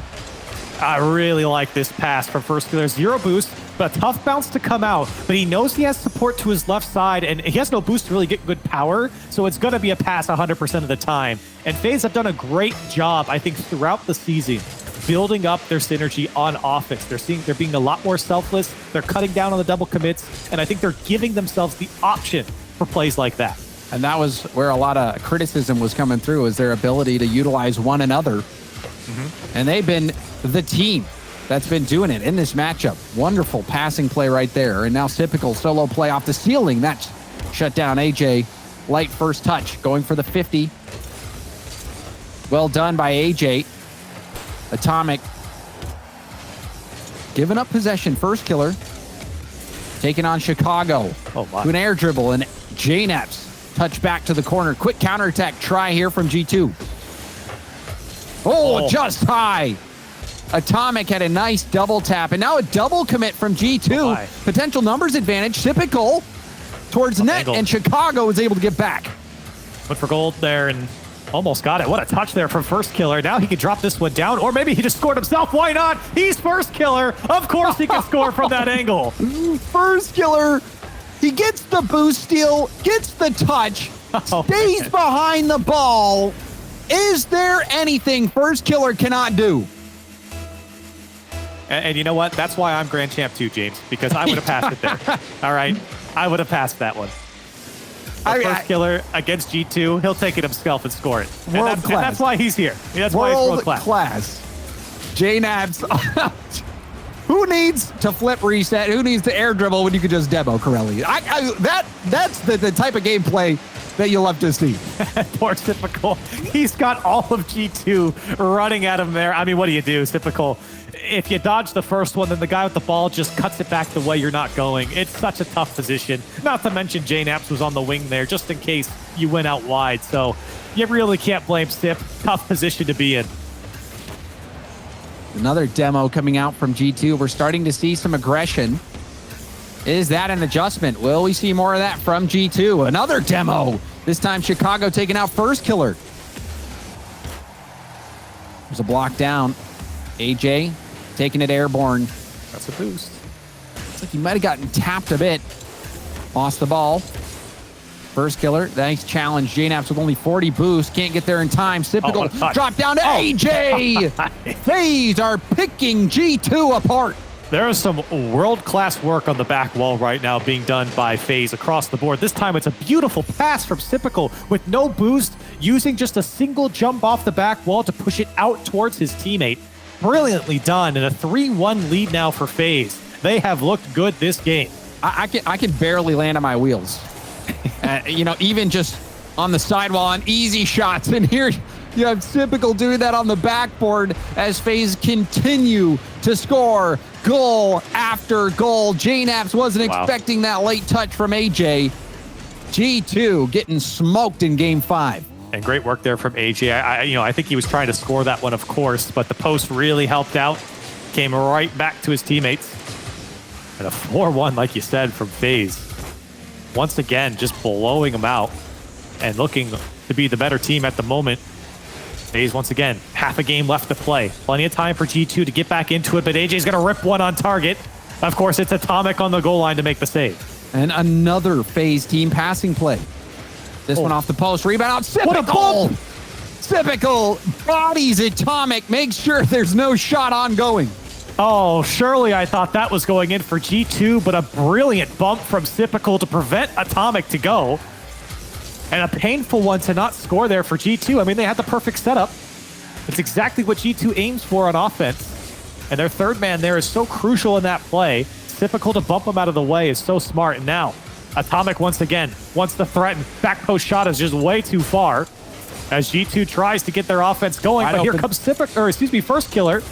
I really like this pass from First Killer. 0 boost, but a tough bounce to come out. But he knows he has support to his left side, and he has no boost to really get good power. So it's going to be a pass 100% of the time. And FaZe have done a great job, I think, throughout the season building up their synergy on offense. They're being a lot more selfless. They're cutting down on the double commits, and I think they're giving themselves the option for plays like that.
And that was where a lot of criticism was coming through, is their ability to utilize one another. And they've been the team that's been doing it in this matchup. Wonderful passing play right there. And now typical solo play off the ceiling. That's shut down AJ. Light first touch, going for the 50. Well done by AJ. Atomic giving up possession. First killer. Taking on Chicago.
Oh my.
To an air dribble, and JNAPS touch back to the corner. Quick counterattack try here from G2. Oh, just high. Atomic had a nice double tap, and now a double commit from G2. Potential numbers advantage. Typical towards net,
angle.
and Chicago was able to get back.
Went for gold there and almost got it. What a touch there from first killer. Now he can drop this one down, or maybe he just scored himself. Why not? He's first killer. Of course he can score from that angle.
First killer. He gets the boost steal, gets the touch, stays behind the ball. Is there anything First Killer cannot do?
And you know what? That's why I'm Grand Champ too, James, because I would have passed it there. All right? I would have passed that one. First Killer against G2, he'll take it himself and score it. And that's why he's here. That's why he's world class.
JNABS. Who needs to flip reset? Who needs to air dribble when you could just demo Corelli? That's the type of gameplay that you love to see.
Poor Typical. He's got all of G2 running at him there. I mean, what do you do, Typical? If you dodge the first one, then the guy with the ball just cuts it back the way you're not going. It's such a tough position. Not to mention JNAPS was on the wing there just in case you went out wide. So you really can't blame Sip. Tough position to be in.
Another demo coming out from G2. We're starting to see some aggression. Is that an adjustment? Will we see more of that from G2? Another demo. This time Chicago taking out First Killer. There's a block down. AJ taking it airborne.
That's a boost.
Looks like he might have gotten tapped a bit. Lost the ball. First Killer, nice challenge. JNAPS with only 40 boost. Can't get there in time. Typical drop down to AJ. FaZe are picking G2 apart.
There is some world-class work on the back wall right now being done by FaZe across the board. This time it's a beautiful pass from Typical with no boost, using just a single jump off the back wall to push it out towards his teammate. Brilliantly done, and a 3-1 lead now for FaZe. They have looked good this game.
I can barely land on my wheels. Even just on the sidewall on easy shots. And here you have Typical doing that on the backboard as FaZe continue to score goal after goal. JNAPS wasn't expecting that late touch from AJ. G2 getting smoked in game 5.
And great work there from AJ. I think he was trying to score that one, of course, but the post really helped out. Came right back to his teammates. And a 4-1, like you said, from FaZe. Once again, just blowing them out and looking to be the better team at the moment. FaZe, once again, half a game left to play. Plenty of time for G2 to get back into it, but AJ's going to rip one on target. Of course, it's Atomic on the goal line to make the save.
And another FaZe team passing play. This one off the post. Rebound out. Typical. Typical bodies Atomic. Makes sure there's no shot ongoing.
Oh, surely I thought that was going in for G2, but a brilliant bump from Typical to prevent Atomic to go. And a painful one to not score there for G2. I mean, they had the perfect setup. It's exactly what G2 aims for on offense. And their third man there is so crucial in that play. Typical to bump him out of the way is so smart. And now, Atomic once again wants to threaten. Back post shot is just way too far as G2 tries to get their offense going. But here comes First Killer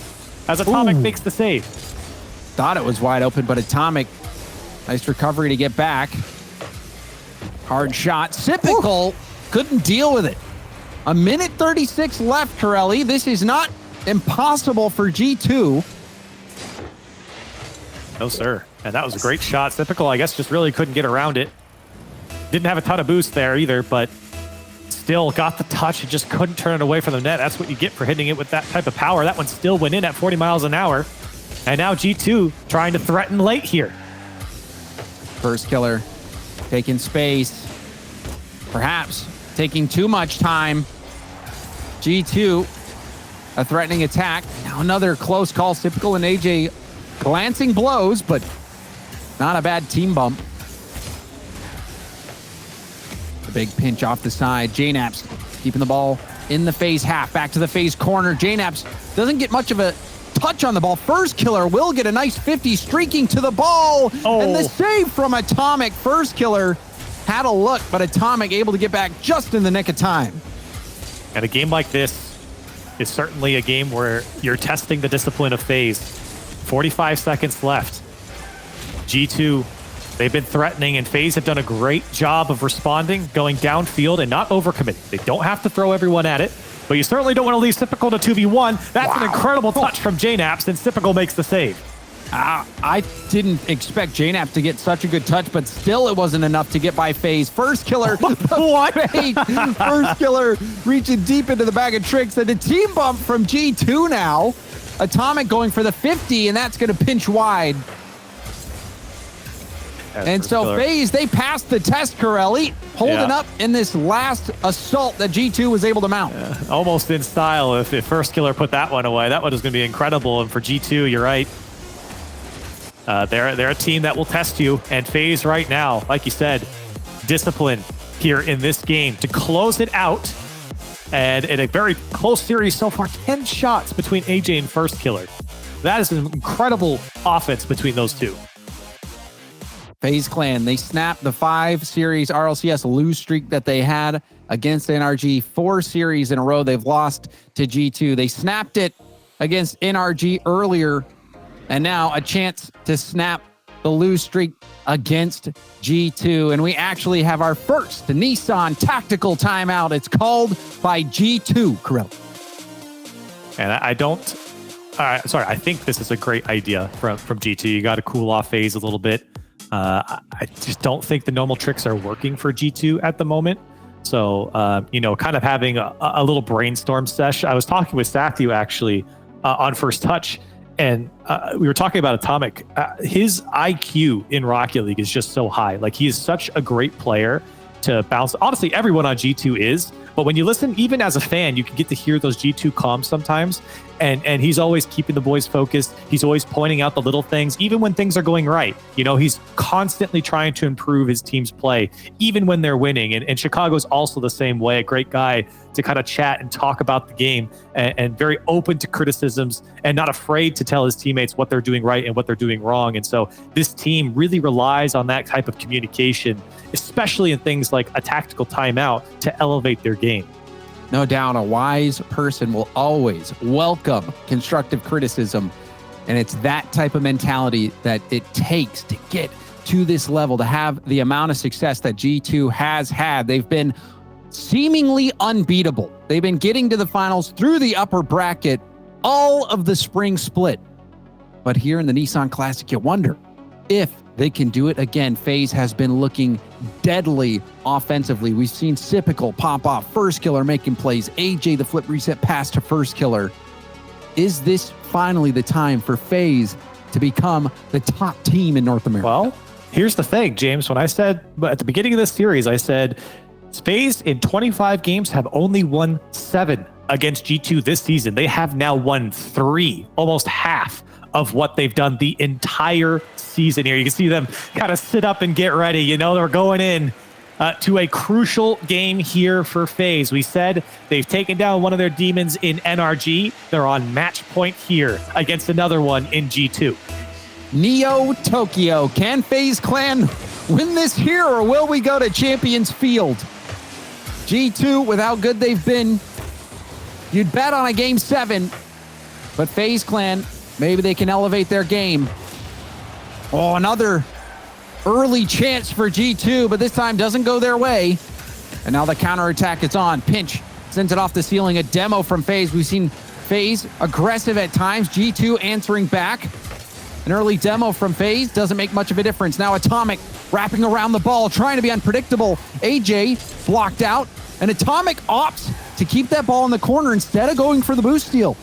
as Atomic makes the save.
Thought it was wide open, but Atomic, nice recovery to get back. Hard shot. Typical couldn't deal with it. 1:36 left, Corelli. This is not impossible for G2.
No, sir. And that was a great shot. Typical, I guess, just really couldn't get around it. Didn't have a ton of boost there either, but still got the touch and just couldn't turn it away from the net. That's what you get for hitting it with that type of power. That one still went in at 40 miles an hour. And now G2 trying to threaten late here.
First Killer taking space. Perhaps taking too much time. G2 A threatening attack. Now another close call. Typical and AJ glancing blows, but not a bad team bump. A big pinch off the side. JNaps keeping the ball in the FaZe half. Back to the FaZe corner. JNaps doesn't get much of a touch on the ball. First Killer will get a nice 50 streaking to the ball. And the save from Atomic. First Killer had a look, but Atomic able to get back just in the nick of time.
And a game like this is certainly a game where you're testing the discipline of FaZe. 45 seconds left. G2, they've been threatening, and FaZe have done a great job of responding, going downfield and not overcommitting. They don't have to throw everyone at it, but you certainly don't want to leave Typical to 2v1. That's an incredible touch from JNaps, and Typical makes the save.
I didn't expect JNaps to get such a good touch, but still it wasn't enough to get by FaZe. First Killer,
what?
First Killer reaching deep into the bag of tricks, and a team bump from G2 now. Atomic going for the 50, and that's going to pinch wide. And so FaZe, they passed the test, Corelli, holding up in this last assault that G2 was able to mount.
Almost in style. If First Killer put that one away, that one was going to be incredible. And for G2, you're right. They're a team that will test you. And FaZe right now, like you said, discipline here in this game to close it out. And in a very close series so far, 10 shots between AJ and First Killer. That is an incredible offense between those two.
FaZe Clan, they snapped the 5-series RLCS lose streak that they had against NRG. 4 series in a row they've lost to G2. They snapped it against NRG earlier, and now a chance to snap the lose streak against G2. And we actually have our first Nissan tactical timeout. It's called by G2, Correll.
And I think this is a great idea from G2. You got to cool off FaZe a little bit. I just don't think the normal tricks are working for G2 at the moment. So, kind of having a little brainstorm sesh. I was talking with Sathu actually on First Touch, and we were talking about Atomic. His IQ in Rocket League is just so high. Like, he is such a great player to bounce. Honestly, everyone on G2 is. But when you listen, even as a fan, you can get to hear those G2 comms sometimes. And he's always keeping the boys focused. He's always pointing out the little things, even when things are going right. He's constantly trying to improve his team's play, even when they're winning. And Chicago's also the same way. A great guy to kind of chat and talk about the game, and very open to criticisms and not afraid to tell his teammates what they're doing right and what they're doing wrong. And so this team really relies on that type of communication, especially in things like a tactical timeout, to elevate their game.
No doubt, a wise person will always welcome constructive criticism. And it's that type of mentality that it takes to get to this level, to have the amount of success that G2 has had. They've been seemingly unbeatable. They've been getting to the finals through the upper bracket all of the spring split. But here in the Nissan Classic, you wonder if they can do it again. FaZe has been looking deadly offensively. We've seen Typical pop off, First Killer making plays, AJ the flip reset pass to First Killer. Is this finally the time for FaZe to become the top team in North America?
Well, here's the thing, James. When I said at the beginning of this series, I said FaZe in 25 games have only won 7 against G2 this season. They have now won 3, almost half of what they've done the entire season here. You can see them kind of sit up and get ready. They're going in to a crucial game here for FaZe. We said they've taken down one of their demons in NRG. They're on match point here against another one in G2.
Neo Tokyo. Can FaZe Clan win this here, or will we go to Champions Field? G2, with how good they've been, you'd bet on a game 7, but FaZe Clan, maybe they can elevate their game. Oh, another early chance for G2, but this time doesn't go their way. And now the counterattack is on. Pinch sends it off the ceiling. A demo from FaZe. We've seen FaZe aggressive at times. G2 answering back. An early demo from FaZe doesn't make much of a difference. Now Atomic wrapping around the ball, trying to be unpredictable. AJ blocked out. And Atomic opts to keep that ball in the corner instead of going for the boost steal.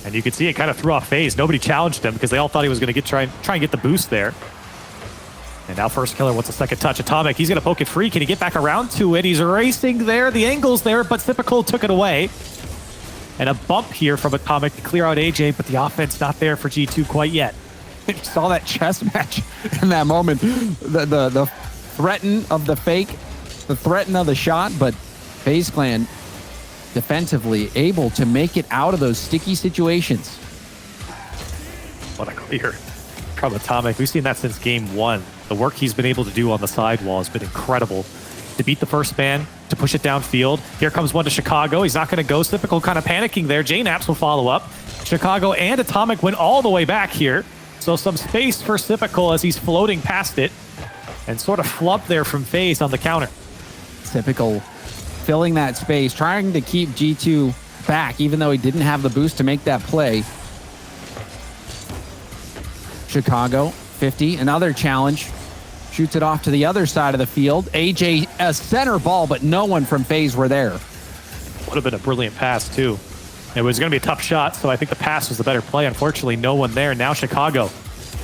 And you can see it kind of threw off FaZe. Nobody challenged him because they all thought he was going to try and get the boost there. And now First Killer wants a second touch. Atomic, he's going to poke it free. Can he get back around to it? He's racing there. The angle's there, but Typical took it away. And a bump here from Atomic to clear out AJ, but the offense not there for G2 quite yet.
You saw that chess match in that moment. The threaten of the fake, the threaten of the shot, but FaZe Clan defensively able to make it out of those sticky situations.
What a clear from Atomic. We've seen that since game one. The work he's been able to do on the sidewall has been incredible. To beat the first man, to push it downfield. Here comes one to Chicago. He's not going to go. Typical kind of panicking there. JNaps will follow up. Chicago and Atomic went all the way back here. So some space for Typical as he's floating past it. And sort of flub there from FaZe on the counter.
Typical filling that space, trying to keep G2 back, even though he didn't have the boost to make that play. Chicago, 50, another challenge. Shoots it off to the other side of the field. AJ, a center ball, but no one from FaZe were there.
Would have been a brilliant pass, too. It was going to be a tough shot, so I think the pass was the better play. Unfortunately, no one there. Now Chicago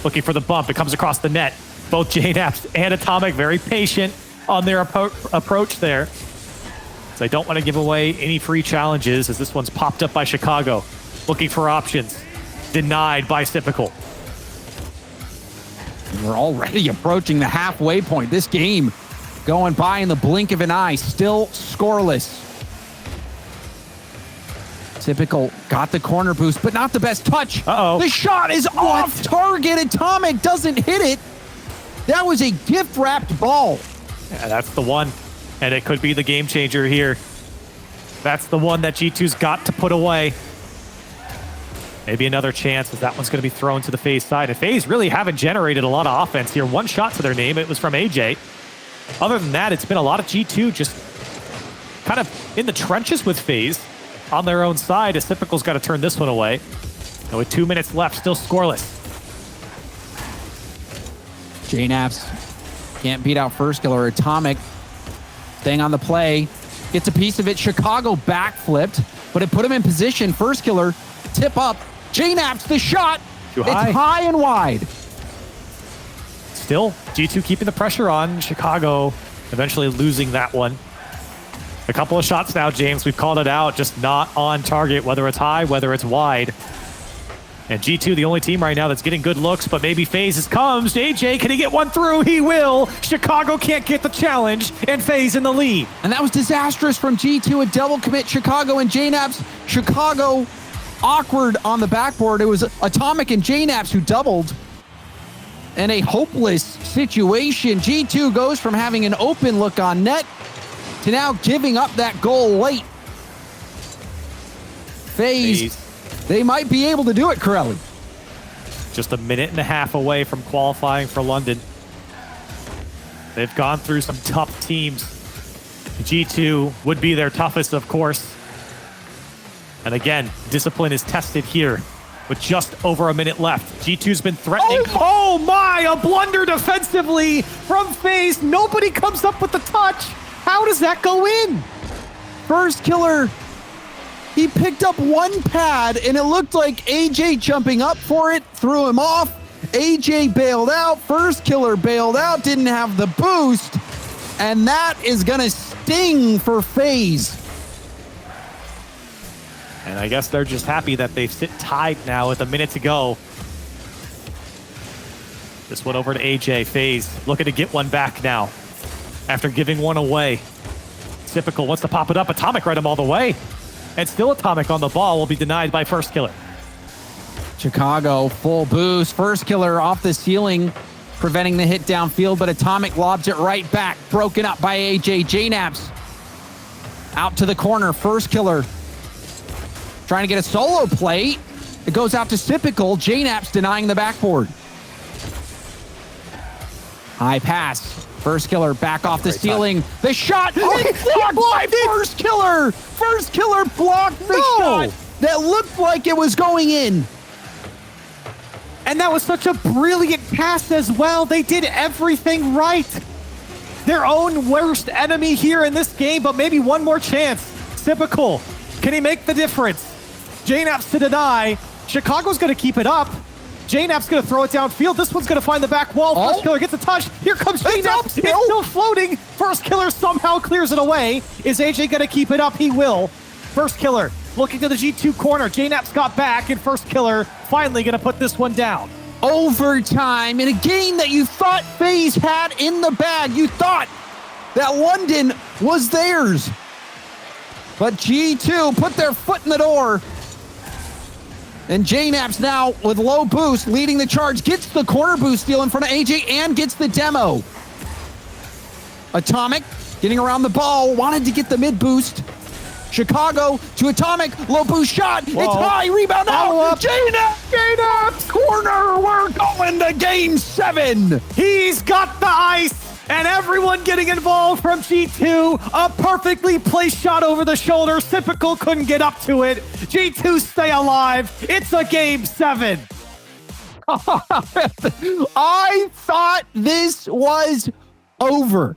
looking for the bump. It comes across the net. Both JNaps and Atomic very patient on their approach there. So they don't want to give away any free challenges as this one's popped up by Chicago. Looking for options. Denied by Typical.
We're already approaching the halfway point. This game going by in the blink of an eye, still scoreless. Typical got the corner boost, but not the best touch.
Uh-oh.
The shot is off target. Atomic doesn't hit it. That was a gift-wrapped ball.
Yeah, that's the one. And it could be the game changer here. That's the one that G2's got to put away. Maybe another chance as that one's going to be thrown to the FaZe side. And FaZe really haven't generated a lot of offense here. One shot to their name. It was from AJ. Other than that, it's been a lot of G2 just kind of in the trenches with FaZe on their own side as Typical's got to turn this one away. And with 2 minutes left, still scoreless.
JNaps can't beat out First Killer. Atomic staying on the play. Gets a piece of it. Chicago backflipped, but it put him in position. First Killer, tip up. JNaps, the shot.
Too high.
It's high and wide.
Still, G2 keeping the pressure on. Chicago eventually losing that one. A couple of shots now, James. We've called it out. Just not on target, whether it's high, whether it's wide. And G2, the only team right now that's getting good looks, but maybe FaZe comes. AJ, can he get one through? He will. Chicago can't get the challenge, and FaZe in the lead.
And that was disastrous from G2. A double commit, Chicago and JNaps. Chicago awkward on the backboard. It was Atomic and JNaps who doubled. And a hopeless situation. G2 goes from having an open look on net to now giving up that goal late. FaZe, they might be able to do it, Corelli.
Just a minute and a half away from qualifying for London. They've gone through some tough teams. G2 would be their toughest, of course. And again, discipline is tested here with just over a minute left. G2's been threatening. Oh my, a blunder defensively from FaZe. Nobody comes up with the touch. How does that go in?
First Killer, he picked up one pad and it looked like AJ jumping up for it, threw him off. AJ bailed out. First Killer bailed out, didn't have the boost. And that is going to sting for FaZe.
And I guess they're just happy that they sit tied now with a minute to go. This one over to AJ. FaZe looking to get one back now after giving one away. Typical wants to pop it up. Atomic read him all the way. And still Atomic on the ball will be denied by First Killer.
Chicago, full boost. First Killer off the ceiling, preventing the hit downfield, but Atomic lobs it right back. Broken up by AJ. JNaps out to the corner. First Killer trying to get a solo play. It goes out to Typical. JNaps denying the backboard. High pass. First Killer back off the ceiling. The shot. Blocked by First Killer. First Killer blocked the shot that looked like it was going in.
And that was such a brilliant pass as well. They did everything right. Their own worst enemy here in this game, but maybe one more chance. Typical. Can he make the difference? JNaps to deny. Chicago's going to keep it up. JNaps going to throw it downfield. This one's going to find the back wall. First Killer gets a touch. Here comes JNaps. It's still floating. First Killer somehow clears it away. Is AJ going to keep it up? He will. First Killer looking to the G2 corner. JNAP's got back, and First Killer finally going to put this one down.
Overtime in a game that you thought FaZe had in the bag. You thought that London was theirs. But G2 put their foot in the door. And JNAP's now with low boost leading the charge, gets the corner boost steal in front of AJ and gets the demo. Atomic getting around the ball, wanted to get the mid boost. Chicago to Atomic, low boost shot. Whoa. It's high, rebound out. JNAP's corner. We're going to game 7.
He's got the ice. And everyone getting involved from G2. A perfectly placed shot over the shoulder. Typical couldn't get up to it. G2 stay alive. It's a game 7.
I thought this was over,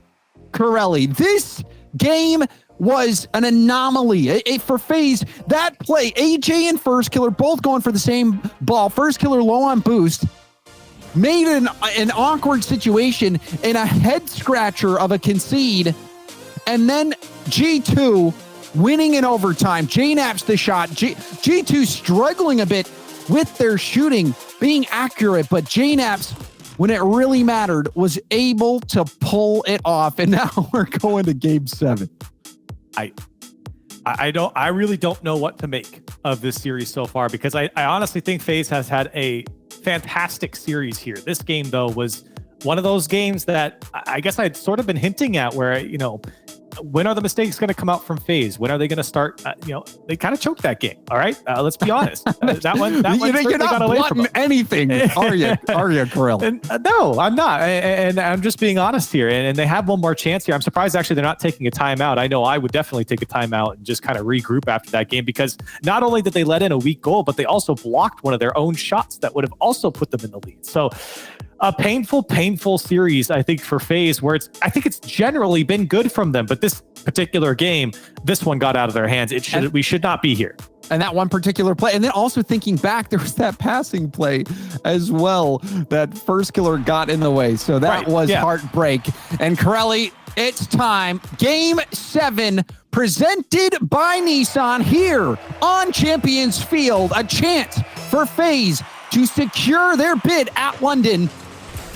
Corelli. This game was an anomaly. For FaZe, that play, AJ and First Killer both going for the same ball. First Killer low on boost. Made an awkward situation and a head scratcher of a concede. And then G2 winning in overtime. JNAP's the shot. G2 struggling a bit with their shooting, being accurate, but JNAP's, when it really mattered, was able to pull it off. And now we're going to game 7.
I really don't know what to make of this series so far, because I honestly think FaZe has had a fantastic series here. This game, though, was one of those games that I guess I'd sort of been hinting at where, you know, when are the mistakes going to come out from FaZe? When are they going to start? They kind of choked that game. All right, let's be honest. That one
you're not got away from anything, are you, Kirill?
No, I'm not, and I'm just being honest here. And they have one more chance here. I'm surprised actually they're not taking a timeout. I know I would definitely take a timeout and just kind of regroup after that game, because not only did they let in a weak goal, but they also blocked one of their own shots that would have also put them in the lead. So a painful series, I think, for FaZe, where I think it's generally been good from them, but this particular game, this one got out of their hands. We should not be here.
And that one particular play, and then also thinking back, there was that passing play as well that First Killer got in the way. So that was heartbreak. And Corelli, it's time. Game 7, presented by Nissan here on Champions Field. A chance for FaZe to secure their bid at London.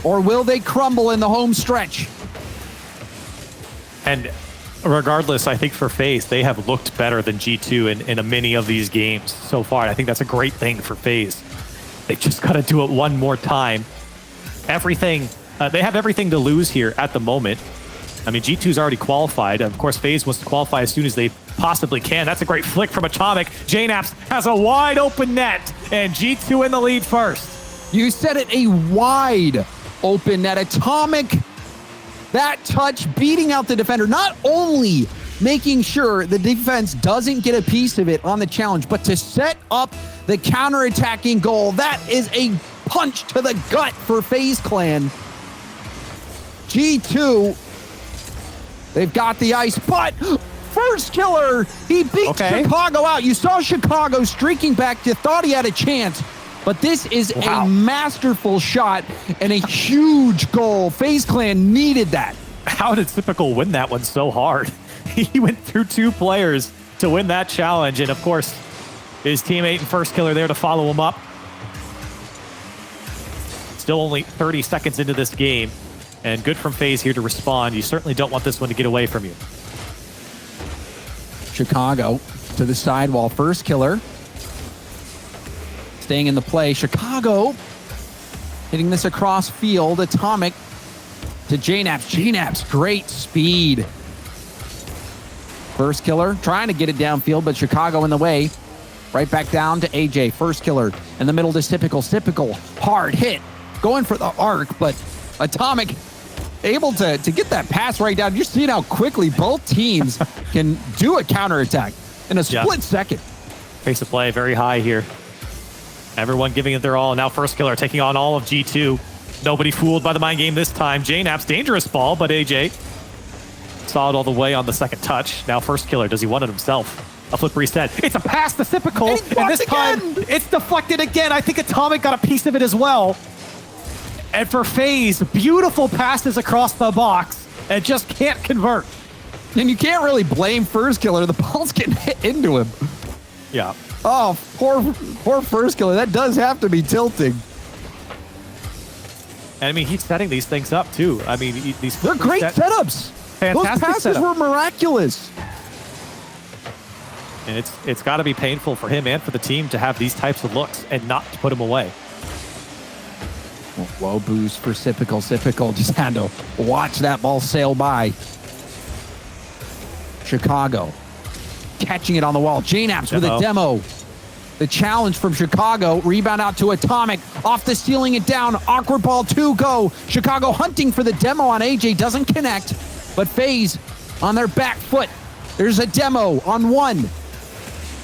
Or will they crumble in the home stretch?
And regardless, I think for FaZe, they have looked better than G2 in many of these games so far. And I think that's a great thing for FaZe. They just got to do it one more time. They have everything to lose here at the moment. I mean, G2's already qualified. Of course, FaZe wants to qualify as soon as they possibly can. That's a great flick from Atomic. JNAPS has a wide open net, and G2 in the lead first.
You said it, a wide open net. Atomic, that touch beating out the defender, not only making sure the defense doesn't get a piece of it on the challenge, but to set up the counter-attacking goal. That is a punch to the gut for FaZe Clan. G2, they've got the ice, but First Killer, he beat Chicago out. You saw Chicago streaking back. You thought he had a chance. But this is a masterful shot and a huge goal. FaZe Clan needed that.
How did Typical win that one so hard? He went through 2 players to win that challenge. And of course, his teammate and First Killer there to follow him up. Still only 30 seconds into this game. And good from FaZe here to respond. You certainly don't want this one to get away from you.
Chicago to the sidewall. First Killer staying in the play. Chicago hitting this across field. Atomic to JNAPS. JNAPS, great speed. First Killer trying to get it downfield, but Chicago in the way. Right back down to AJ. First Killer in the middle to Typical. Typical, hard hit. Going for the arc, but Atomic able to get that pass right down. You're seeing how quickly both teams can do a counterattack in a split second.
Pace of play very high here. Everyone giving it their all. Now First Killer taking on all of G2. Nobody fooled by the mind game this time. JNAP's dangerous ball, but AJ saw it all the way on the second touch. Now First Killer, does he want it himself? A flip reset. It's a pass to Typical, and this time it's deflected again. I think Atomic got a piece of it as well. And for FaZe, beautiful passes across the box and just can't convert.
And you can't really blame First Killer. The ball's getting hit into him.
Yeah.
Oh, poor first killer. That does have to be tilting.
And I mean, he's setting these things up too. I mean,
they're great setups.
Fantastic.
Those passes were miraculous.
And it's got to be painful for him and for the team to have these types of looks and not to put him away.
Whoa, boost for Sypical. Sypical just had to watch that ball sail by. Chicago catching it on the wall. JNaps with a demo. The challenge from Chicago. Rebound out to Atomic. Off the ceiling it down. Awkward ball 2 go. Chicago hunting for the demo on AJ. Doesn't connect. But FaZe on their back foot. There's a demo on 1.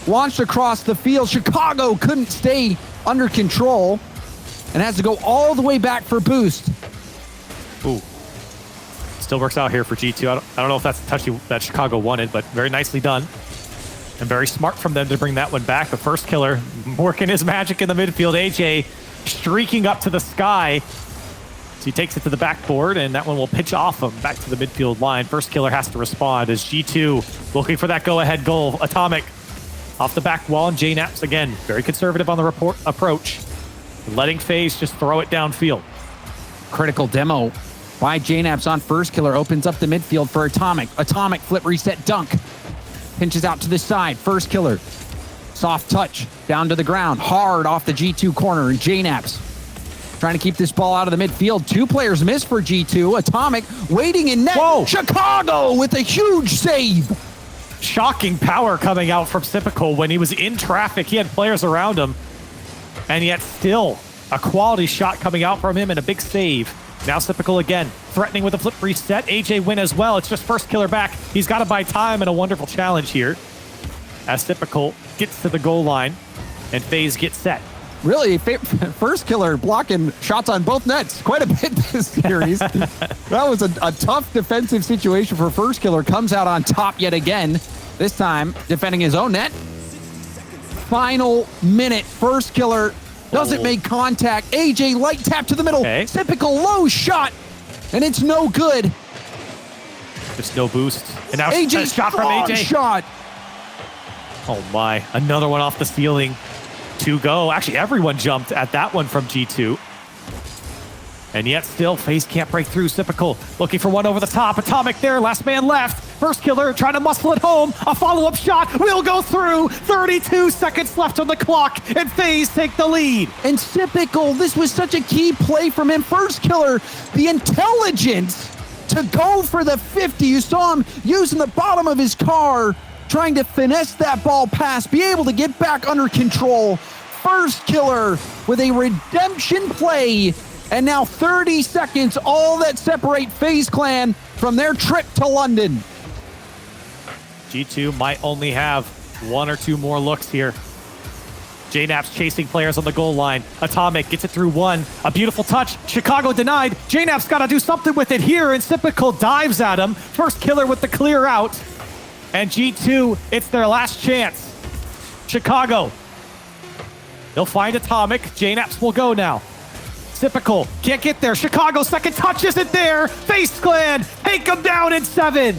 Launched across the field. Chicago couldn't stay under control and has to go all the way back for boost.
Ooh. Still works out here for G2. I don't know if that's the touch that Chicago wanted, but very nicely done. And very smart from them to bring that one back. The first killer working his magic in the midfield. AJ streaking up to the sky. So he takes it to the backboard, and that one will pitch off him back to the midfield line. First killer has to respond as G2 looking for that go-ahead goal. Atomic off the back wall, and JNaps again, very conservative on the approach. Letting FaZe just throw it downfield.
Critical demo by JNaps on first killer. Opens up the midfield for Atomic. Atomic flip reset dunk. Pinches out to the side. First killer. Soft touch down to the ground. Hard off the G2 corner. And JNaps trying to keep this ball out of the midfield. 2 players miss for G2. Atomic waiting in net.
Whoa.
Chicago with a huge save.
Shocking power coming out from Sypical when he was in traffic. He had players around him. And yet still a quality shot coming out from him and a big save. Now Sypical again, threatening with a flip reset. AJ win as well. It's just first killer back. He's got to buy time and a wonderful challenge here as Sypical gets to the goal line and FaZe gets set.
Really, first killer blocking shots on both nets quite a bit this series. That was a tough defensive situation for first killer. Comes out on top yet again, this time defending his own net. Final minute, first killer doesn't make contact. AJ light tap to the middle.
Okay.
Typical low shot, and it's no good.
Just no boost. And now
AJ
shot from AJ.
Shot.
Oh my, another one off the ceiling. 2 go. Actually, everyone jumped at that one from G2. And yet still, FaZe can't break through. Sypical looking for one over the top. Atomic there, last man left. First killer trying to muscle it home. A follow-up shot will go through. 32 seconds left on the clock, and FaZe take the lead.
And Sypical, this was such a key play from him. First killer, the intelligence to go for the 50. You saw him using the bottom of his car, trying to finesse that ball pass, be able to get back under control. First killer with a redemption play. And now 30 seconds, all that separate FaZe Clan from their trip to London.
G2 might only have 1 or 2 more looks here. JNaps chasing players on the goal line. Atomic gets it through 1. A beautiful touch. Chicago denied. JNaps got to do something with it here, and Sypical dives at him. First killer with the clear out. And G2, it's their last chance. Chicago. They'll find Atomic. JNaps will go now. Sypical can't get there. Chicago second touch isn't there. FaZe Clan take them down in 7.